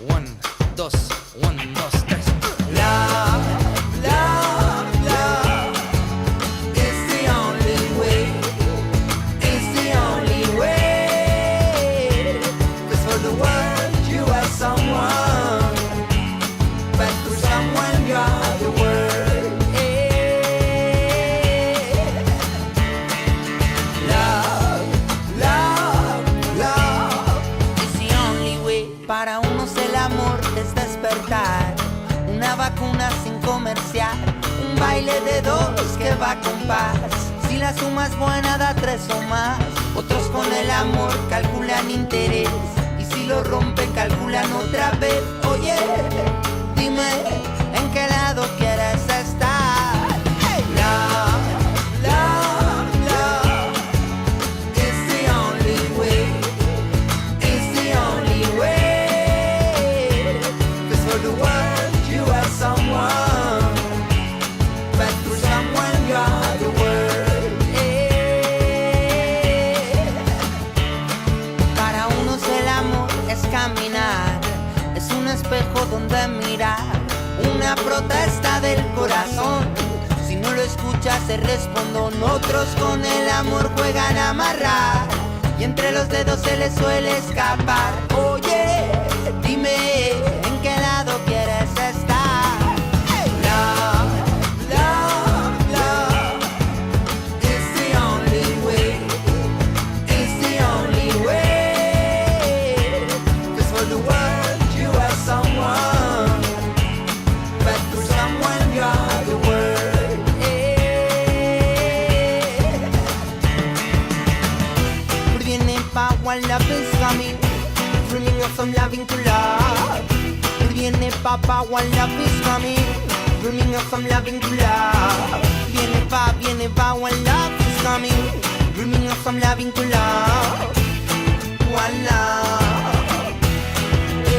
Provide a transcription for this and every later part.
1, 2, 1, 2, 3. Love, love, love is the only way. It's the only way. 'Cause for the world you are someone, but for someone you are the world. Love, love, love is the only way. Para unos el amor es despertar, una vacuna sin comercial, un baile de dos que va con paz. Si la suma es buena da 3 o más. Otros con el amor calculan interés, y si lo rompen calculan otra vez. Oye, dime en qué lado quieres estar. Hey. Love, love, love is the only way. It's the only way. 'Cause for the world you are someone, but for someone you are the world. Para unos el amor es caminar, es un espejo donde mirar, una protesta del corazón. Si no lo escuchas te respondo. Otros con el amor juegan a amarrar, y entre los dedos se les suele escapar. Oye, dime en qué lado quieres estar. Hey. Love, love, love is the only way. It's the only way. 'Cause for the world you are someone, but for someone you are the world. Viene pa' one love is coming, bringing us some loving to love. Viene pa' one love is coming, bringing us some loving to love. Viene pa' one love is coming, bringing us some loving to love. One love,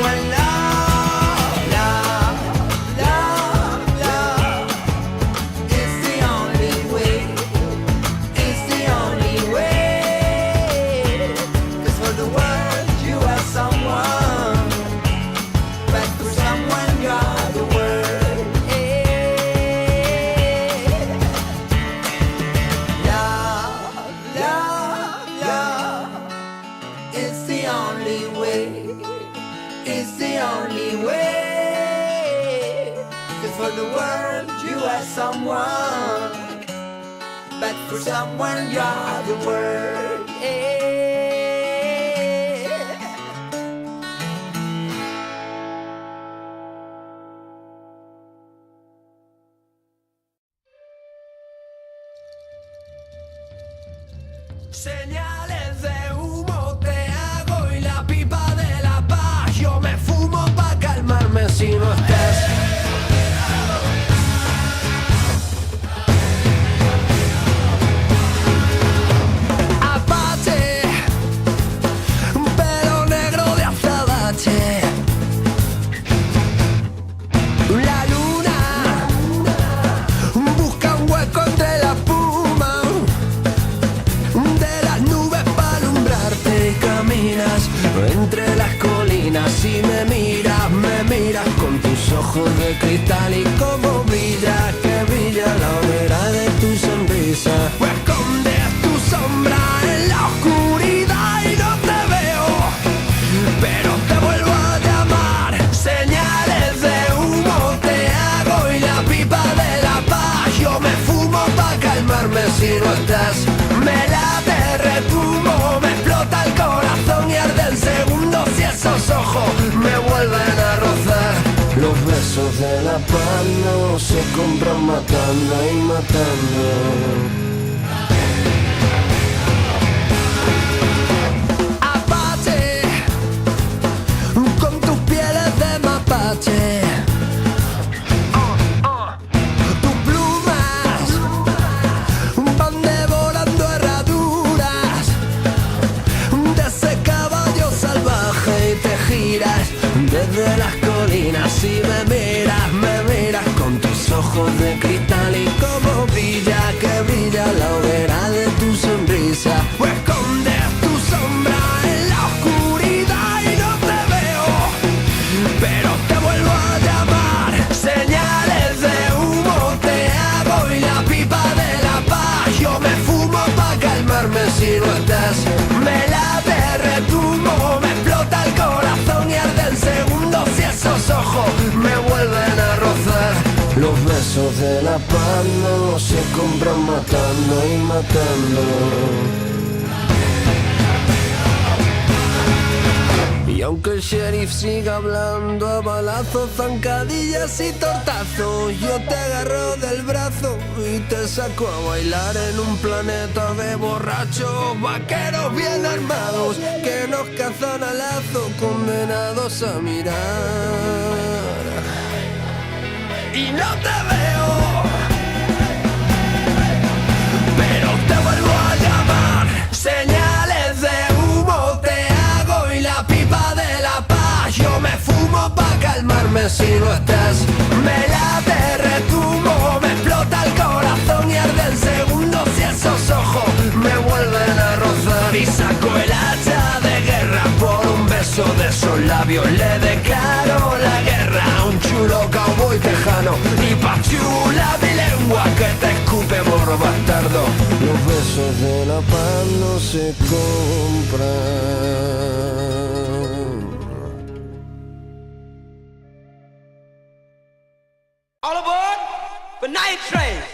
one love, love, love, love is the only way. It's the only way. 'Cause for the world you are someone, but for someone you are the world. Love, love, love is the only way. It's the only way. 'Cause for the world you are someone, but for someone you are the world. Señales de humo te hago y la pipa de la paz yo me fumo pa' calmarme si no estás. Apache, un pelo negro de azabache. La luna busca un hueco entre la espuma de las nubes para alumbrarte, y caminas entre las colinas y me miras con tus ojos de cristal, y como brilla, que brilla la hoguera de tu sonrisa. Pues escondes tu sombra en la oscuridad y no te veo, pero te vuelvo a llamar. Señales de humo te hago y la pipa de la paz yo me fumo pa' calmarme si no estás. Me late, retumbo, me explota el corazón y arde el segundo si esos ojos me vuelven a rozar. Los besos de la paz no se compran matando y matando. Apache, con tus pieles de mapache. Tus plumas van devorando herraduras de ese caballo salvaje, y te giras desde las colinas y me miras con tus ojos de cristal, y como brilla, que brilla la hoguera de tu sonrisa. Pues escondes tu sombra en la oscuridad y no te veo, besos de la paz no se compran matando y matando. Y aunque el sheriff siga hablando a balazos, zancadillas y tortazos, yo te agarro del brazo y te saco a bailar en un planeta de borrachos, vaqueros bien armados que nos cazan a lazo, condenados a mirar. Y no te veo, pero te vuelvo a llamar. Señales de humo te hago y la pipa de la paz yo me fumo pa' calmarme si no estás. Me late, retumbo, me explota el corazón y arde en segundos si esos ojos me vuelven a rozar. Y saco el hacha de guerra por un beso de esos labios. Le declaro la guerra a un chulo cowboy tejano y pa' chula mi lengua que te escupe morro bastardo. Los besos de la paz no se compran. All aboard the night train.